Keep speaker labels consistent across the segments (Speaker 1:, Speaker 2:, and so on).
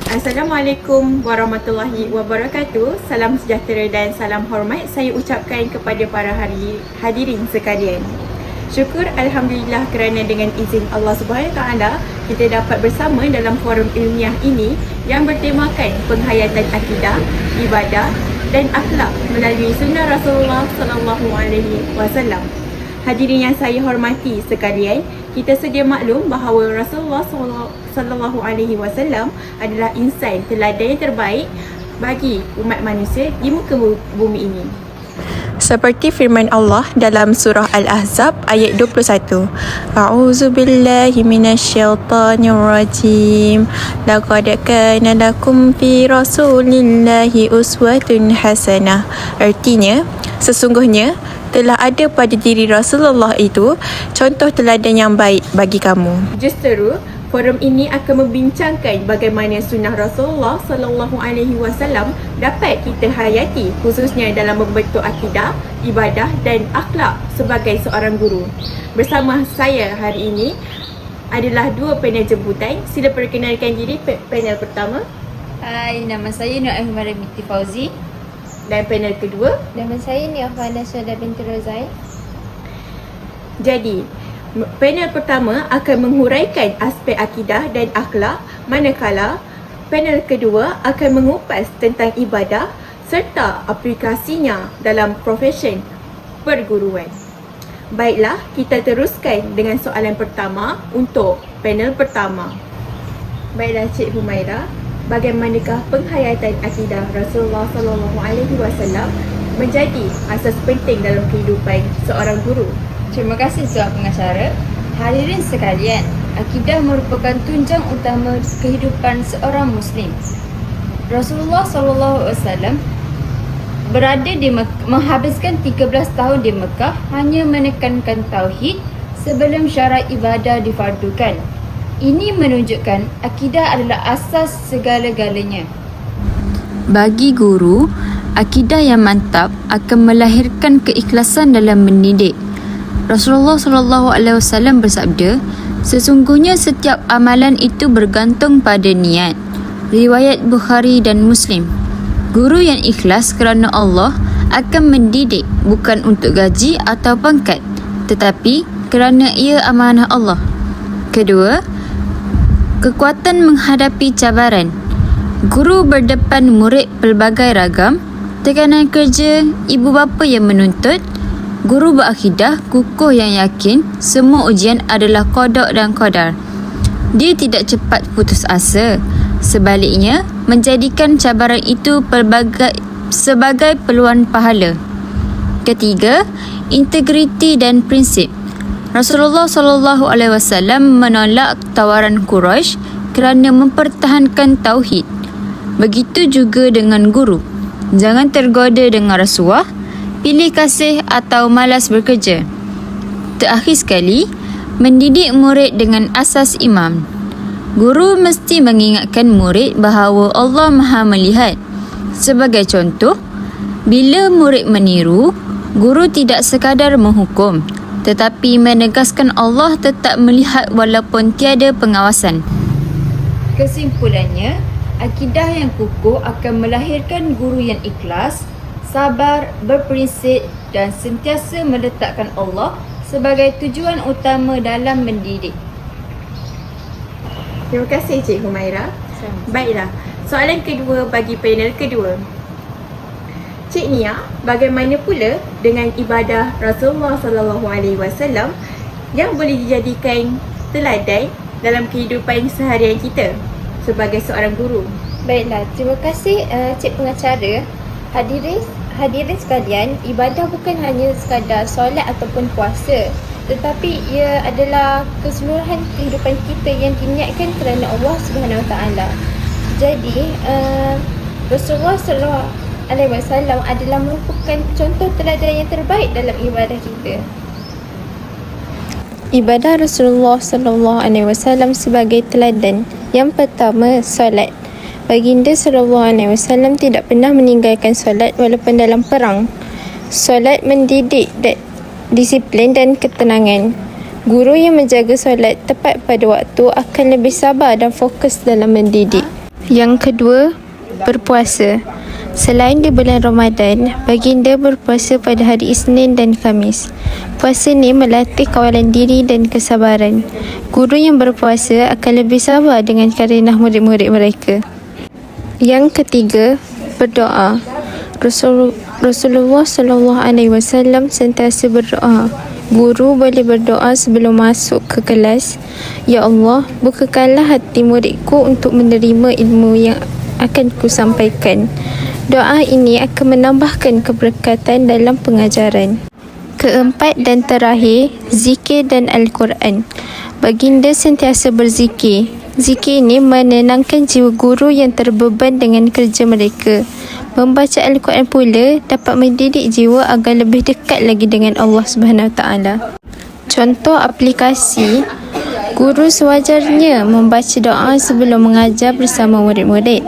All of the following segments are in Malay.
Speaker 1: Assalamualaikum warahmatullahi wabarakatuh. Salam sejahtera dan salam hormat saya ucapkan kepada para hadirin sekalian. Syukur Alhamdulillah kerana dengan izin Allah Subhanahu Taala kita dapat bersama dalam forum ilmiah ini yang bertemakan penghayatan akidah, ibadah dan akhlak melalui sunnah Rasulullah Sallallahu Alaihi Wasallam. Hadirin yang saya hormati sekalian, kita sedia maklum bahawa Rasulullah Sallallahu Alaihi Wasallam adalah insan teladan yang terbaik bagi umat manusia di muka bumi ini. Seperti firman Allah dalam surah Al-Ahzab ayat 21. A'udzu billahi minasyaitonir rajim. Laqad kana lakum fi Rasulillahi uswatun hasanah. Artinya, sesungguhnya telah ada pada diri Rasulullah itu contoh teladan yang baik bagi kamu. Justeru, forum ini akan membincangkan bagaimana sunnah Rasulullah Sallallahu Alaihi Wasallam dapat kita hayati khususnya dalam membentuk akidah, ibadah dan akhlak sebagai seorang guru. Bersama saya hari ini adalah dua panel jemputan. Sila perkenalkan diri panel pertama.
Speaker 2: Hai, nama saya Nur Ahmad binti Fauzi.
Speaker 1: Dan panel kedua.
Speaker 3: Nama saya Niafana Syada binti Rozai.
Speaker 1: Jadi, panel pertama akan menghuraikan aspek akidah dan akhlak, manakala panel kedua akan mengupas tentang ibadah serta aplikasinya dalam profesi perguruan. Baiklah, kita teruskan dengan soalan pertama untuk panel pertama. Baiklah Cik Humaira, bagaimanakah penghayatan akidah Rasulullah Sallallahu Alaihi Wasallam menjadi asas penting dalam kehidupan seorang guru?
Speaker 2: Terima kasih Tuan Pengacara. Hadirin sekalian, akidah merupakan tunjang utama kehidupan seorang Muslim. Rasulullah SAW berada di menghabiskan 13 tahun di Mekah hanya menekankan tauhid sebelum syarat ibadah difardukan. Ini menunjukkan akidah adalah asas segala-galanya.
Speaker 4: Bagi guru, akidah yang mantap akan melahirkan keikhlasan dalam mendidik. Rasulullah SAW bersabda, sesungguhnya setiap amalan itu bergantung pada niat. Riwayat Bukhari dan Muslim. Guru yang ikhlas kerana Allah akan mendidik bukan untuk gaji atau pangkat, tetapi kerana ia amanah Allah. Kedua, kekuatan menghadapi cabaran. Guru berdepan murid pelbagai ragam, tekanan kerja, ibu bapa yang menuntut. Guru berakidah kukuh yang yakin semua ujian adalah qada dan qadar. Dia tidak cepat putus asa. Sebaliknya, menjadikan cabaran itu sebagai peluang pahala. Ketiga, integriti dan prinsip. Rasulullah SAW menolak tawaran Quraisy kerana mempertahankan tauhid. Begitu juga dengan guru. Jangan tergoda dengan rasuah, pilih kasih atau malas bekerja. Terakhir sekali, mendidik murid dengan asas imam. Guru mesti mengingatkan murid bahawa Allah Maha melihat. Sebagai contoh, bila murid meniru, guru tidak sekadar menghukum, tetapi menegaskan Allah tetap melihat walaupun tiada pengawasan.
Speaker 2: Kesimpulannya, akidah yang kukuh akan melahirkan guru yang ikhlas, sabar, berprinsip dan sentiasa meletakkan Allah sebagai tujuan utama dalam mendidik.
Speaker 1: Terima kasih Cik Humaira. Baiklah, soalan kedua bagi panel kedua. Cik Nia, bagaimana pula dengan ibadah Rasulullah Sallallahu Alaihi Wasallam yang boleh dijadikan teladan dalam kehidupan seharian kita sebagai seorang guru?
Speaker 3: Baiklah, terima kasih Cik Pengacara. Hadirin sekalian, ibadah bukan hanya sekadar solat ataupun puasa, tetapi ia adalah keseluruhan kehidupan kita yang diniatkan kerana Allah Subhanahu Wa Taala. Jadi, Rasulullah Sallallahu Alaihi Wasallam adalah merupakan contoh teladan yang terbaik dalam ibadah kita. Ibadah Rasulullah Sallallahu Alaihi Wasallam sebagai teladan. Yang pertama, solat. Baginda SAW tidak pernah meninggalkan solat walaupun dalam perang. Solat mendidik disiplin dan ketenangan. Guru yang menjaga solat tepat pada waktu akan lebih sabar dan fokus dalam mendidik. Yang kedua, berpuasa. Selain di bulan Ramadan, baginda berpuasa pada hari Isnin dan Khamis. Puasa ni melatih kawalan diri dan kesabaran. Guru yang berpuasa akan lebih sabar dengan karenah murid-murid mereka. Yang ketiga, berdoa. Rasulullah SAW sentiasa berdoa. Guru boleh berdoa sebelum masuk ke kelas. Ya Allah, bukakanlah hati muridku untuk menerima ilmu yang akan ku sampaikan. Doa ini akan menambahkan keberkatan dalam pengajaran. Keempat dan terakhir, zikir dan Al-Quran. Baginda sentiasa berzikir. Zikir ini menenangkan jiwa guru yang terbeban dengan kerja mereka. Membaca Al-Quran pula dapat mendidik jiwa agar lebih dekat lagi dengan Allah SWT. Contoh aplikasi, guru sewajarnya membaca doa sebelum mengajar bersama murid-murid,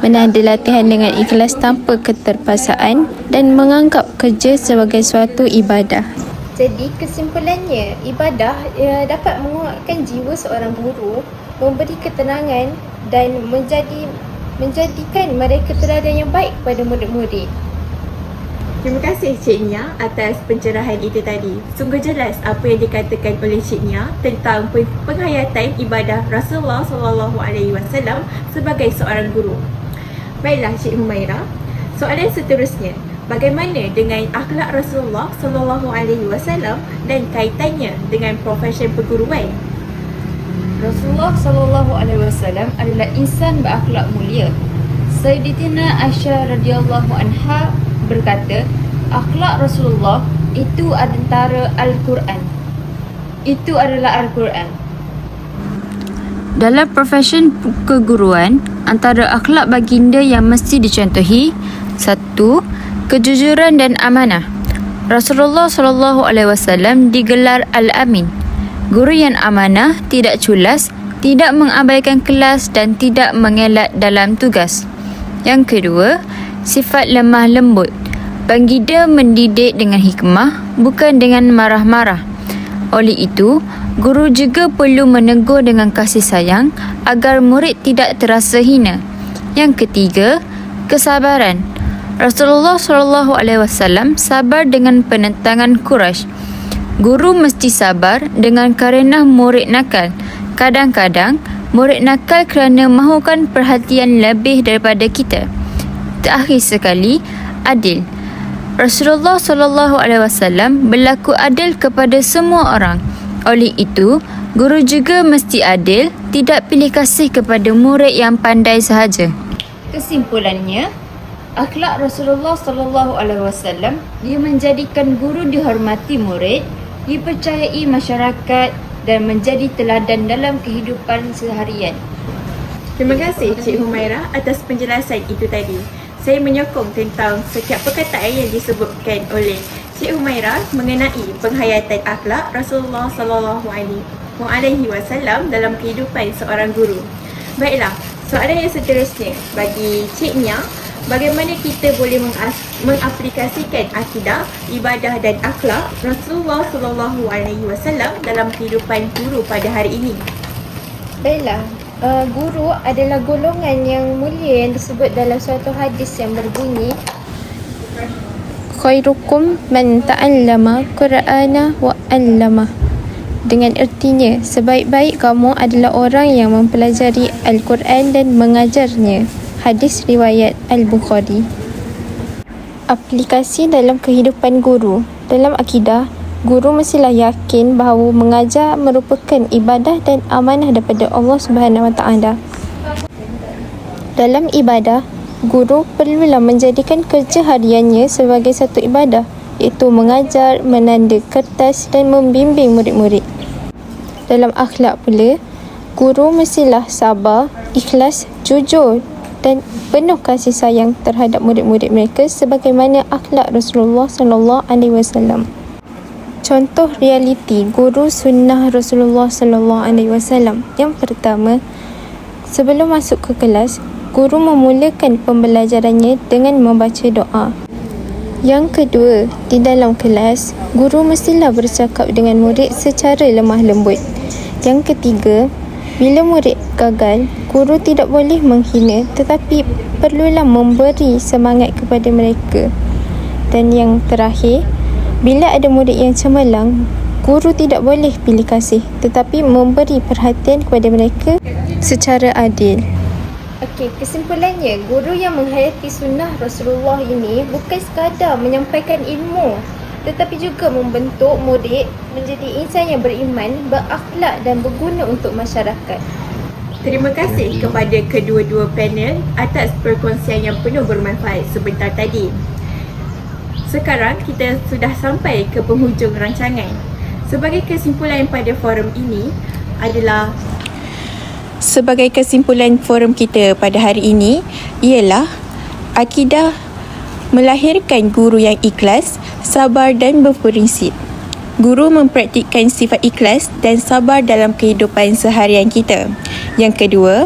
Speaker 3: menanda latihan dengan ikhlas tanpa keterpaksaan dan menganggap kerja sebagai suatu ibadah. Jadi kesimpulannya, ibadah dapat menguatkan jiwa seorang guru, memberi ketenangan dan menjadikan mereka teladan yang baik kepada murid-murid.
Speaker 1: Terima kasih Cik Nia atas pencerahan itu tadi. Sungguh jelas apa yang dikatakan oleh Cik Nia tentang penghayatan ibadah Rasulullah SAW sebagai seorang guru. Baiklah Cik Humaira, soalan seterusnya, bagaimana dengan akhlak Rasulullah SAW dan kaitannya dengan profesi perguruan?
Speaker 2: Rasulullah SAW adalah insan berakhlak mulia. Sayyidatina Aisyah radhiyallahu anha berkata, akhlak Rasulullah itu antara Al-Quran. Itu adalah Al-Quran.
Speaker 4: Dalam profesi keguruan, antara akhlak baginda yang mesti dicontohi: 1. Kejujuran dan amanah. Rasulullah SAW digelar Al-Amin, guru yang amanah, tidak culas, tidak mengabaikan kelas dan tidak mengelak dalam tugas. Yang kedua, sifat lemah lembut. Baginda mendidik dengan hikmah, bukan dengan marah-marah. Oleh itu, guru juga perlu menegur dengan kasih sayang agar murid tidak terasa hina. Yang ketiga, kesabaran. Rasulullah SAW sabar dengan penentangan Quraisy. Guru mesti sabar dengan karenah murid nakal. Kadang-kadang, murid nakal kerana mahukan perhatian lebih daripada kita. Terakhir sekali, adil. Rasulullah SAW berlaku adil kepada semua orang. Oleh itu, guru juga mesti adil, tidak pilih kasih kepada murid yang pandai sahaja.
Speaker 2: Kesimpulannya, akhlak Rasulullah SAW dia menjadikan guru dihormati murid, dipercayai masyarakat dan menjadi teladan dalam kehidupan seharian.
Speaker 1: Terima kasih Cik Humaira atas penjelasan itu tadi. Saya menyokong tentang setiap perkataan yang disebutkan oleh Cik Humaira mengenai penghayatan akhlak Rasulullah SAW dalam kehidupan seorang guru. Baiklah, soalan yang seterusnya bagi Cik Nia, bagaimana kita boleh mengaplikasikan akidah, ibadah dan akhlak Rasulullah SAW dalam kehidupan guru pada hari ini?
Speaker 3: Baiklah, guru adalah golongan yang mulia yang disebut dalam suatu hadis yang berbunyi, khairukum man ta'allama Qur'ana wa 'allamah. Dengan artinya, sebaik-baik kamu adalah orang yang mempelajari Al-Quran dan mengajarnya. Hadis riwayat Al-Bukhari. Aplikasi dalam kehidupan guru. Dalam akidah, guru mestilah yakin bahawa mengajar merupakan ibadah dan amanah daripada Allah SWT. Dalam ibadah, guru perlulah menjadikan kerja hariannya sebagai satu ibadah, iaitu mengajar, menanda kertas dan membimbing murid-murid. Dalam akhlak pula, guru mestilah sabar, ikhlas, jujur dan penuh kasih sayang terhadap murid-murid mereka sebagaimana akhlak Rasulullah SAW. Contoh realiti guru sunnah Rasulullah SAW. Yang pertama, sebelum masuk ke kelas, guru memulakan pembelajarannya dengan membaca doa. Yang kedua, di dalam kelas, guru mestilah bercakap dengan murid secara lemah lembut. Yang ketiga, Bila murid gagal, guru tidak boleh menghina tetapi perlulah memberi semangat kepada mereka. Dan yang terakhir, bila ada murid yang cemerlang, guru tidak boleh pilih kasih tetapi memberi perhatian kepada mereka secara adil. Okey, kesimpulannya, guru yang menghayati sunnah Rasulullah ini bukan sekadar menyampaikan ilmu tetapi juga membentuk murid menjadi insan yang beriman, berakhlak dan berguna untuk masyarakat.
Speaker 1: Terima kasih kepada kedua-dua panel atas perkongsian yang penuh bermanfaat sebentar tadi. Sekarang kita sudah sampai ke penghujung rancangan. Sebagai kesimpulan pada forum ini adalah Sebagai kesimpulan forum kita pada hari ini ialah akidah melahirkan guru yang ikhlas, sabar dan berprinsip. Guru mempraktikkan sifat ikhlas dan sabar dalam kehidupan seharian kita. Yang kedua,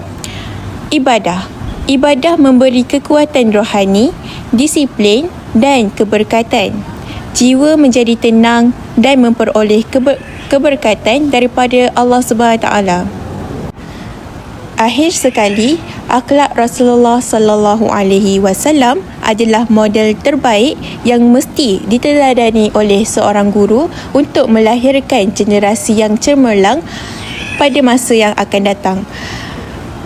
Speaker 1: ibadah. Ibadah memberi kekuatan rohani, disiplin dan keberkatan. Jiwa menjadi tenang dan memperoleh keberkatan daripada Allah SWT. Akhir sekali, akhlak Rasulullah sallallahu alaihi wasallam adalah model terbaik yang mesti diteladani oleh seorang guru untuk melahirkan generasi yang cemerlang pada masa yang akan datang.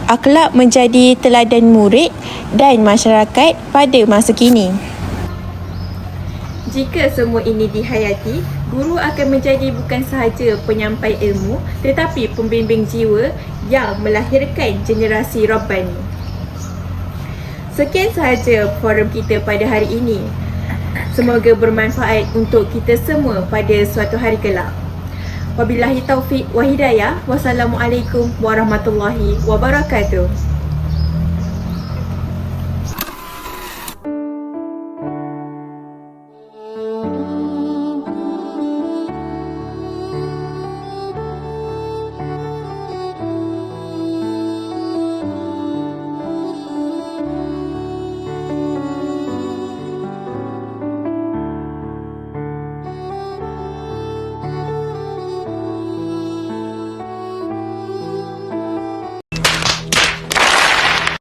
Speaker 1: Akhlak menjadi teladan murid dan masyarakat pada masa kini. Jika semua ini dihayati, guru akan menjadi bukan sahaja penyampai ilmu tetapi pembimbing jiwa yang melahirkan generasi Rabbani. Sekian sahaja forum kita pada hari ini. Semoga bermanfaat untuk kita semua pada suatu hari kelak. Wabillahi taufiq wa hidayah. Wassalamualaikum warahmatullahi wabarakatuh.